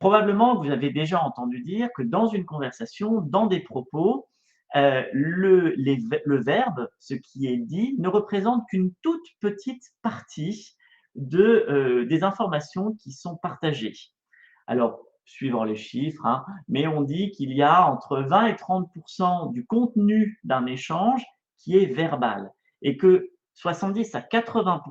Probablement que vous avez déjà entendu dire que dans une conversation, dans des propos, le verbe, ce qui est dit, ne représente qu'une toute petite partie des informations qui sont partagées. Alors, suivant les chiffres, hein, mais on dit qu'il y a entre 20 et 30 du contenu d'un échange qui est verbal et que 70 à 80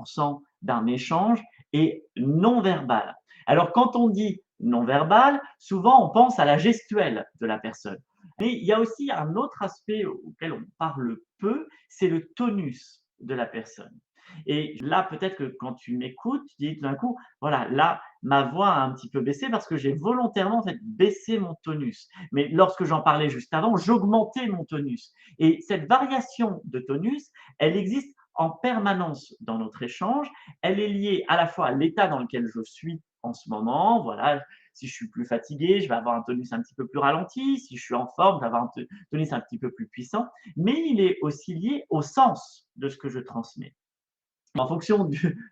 d'un échange est non verbal. Alors, quand on dit non verbal, souvent on pense à la gestuelle de la personne. Mais il y a aussi un autre aspect auquel on parle peu, c'est le tonus de la personne. Et là, peut-être que quand tu m'écoutes, tu dis tout d'un coup, voilà, là, ma voix a un petit peu baissé parce que j'ai volontairement en fait baissé mon tonus. Mais lorsque j'en parlais juste avant, j'augmentais mon tonus. Et cette variation de tonus, elle existe en permanence dans notre échange. Elle est liée à la fois à l'état dans lequel je suis en ce moment. Voilà, si je suis plus fatigué, je vais avoir un tonus un petit peu plus ralenti. Si je suis en forme, je vais avoir un tonus un petit peu plus puissant. Mais il est aussi lié au sens de ce que je transmets. En fonction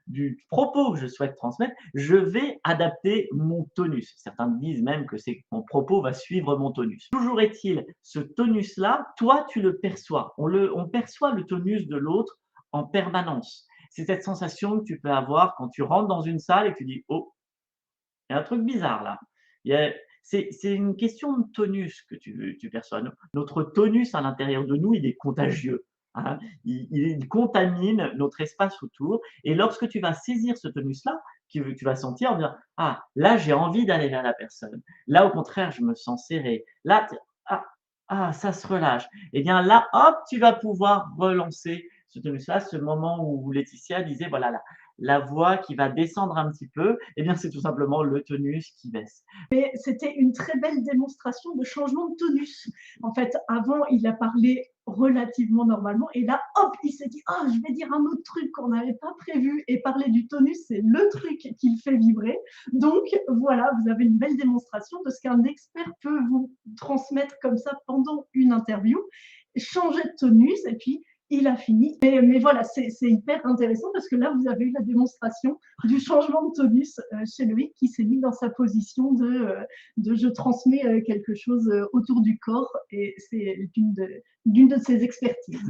du propos que je souhaite transmettre, je vais adapter mon tonus. Certains disent même que c'est mon propos va suivre mon tonus. Toujours est-il, ce tonus-là, toi, tu le perçois. On perçoit le tonus de l'autre en permanence. C'est cette sensation que tu peux avoir quand tu rentres dans une salle et que tu dis: «Oh, il y a un truc bizarre là». Il y a c'est une question de tonus que tu perçois. Notre tonus à l'intérieur de nous, il est contagieux, hein. Il contamine notre espace autour et lorsque tu vas saisir ce tonus-là, tu vas sentir en disant: «Ah, là, j'ai envie d'aller vers la personne. Là, au contraire, je me sens serré. Là, ah, ah, ça se relâche». Et bien là, hop, tu vas pouvoir relancer ce tonus-là, ce moment où Laetitia disait: «Voilà, la voix qui va descendre un petit peu», eh bien, c'est tout simplement le tonus qui baisse. Mais c'était une très belle démonstration de changement de tonus. En fait, avant, il a parlé relativement normalement et là, hop, il s'est dit, ah, je vais dire un autre truc qu'on n'avait pas prévu et parler du tonus, c'est le truc qui le fait vibrer. Donc voilà, vous avez une belle démonstration de ce qu'un expert peut vous transmettre comme ça pendant une interview. Changer de tonus et puis il a fini. Mais voilà, c'est hyper intéressant parce que là, vous avez eu la démonstration du changement de tonus chez Loïc qui s'est mis dans sa position de je transmets quelque chose autour du corps et c'est d'une de ses expertises.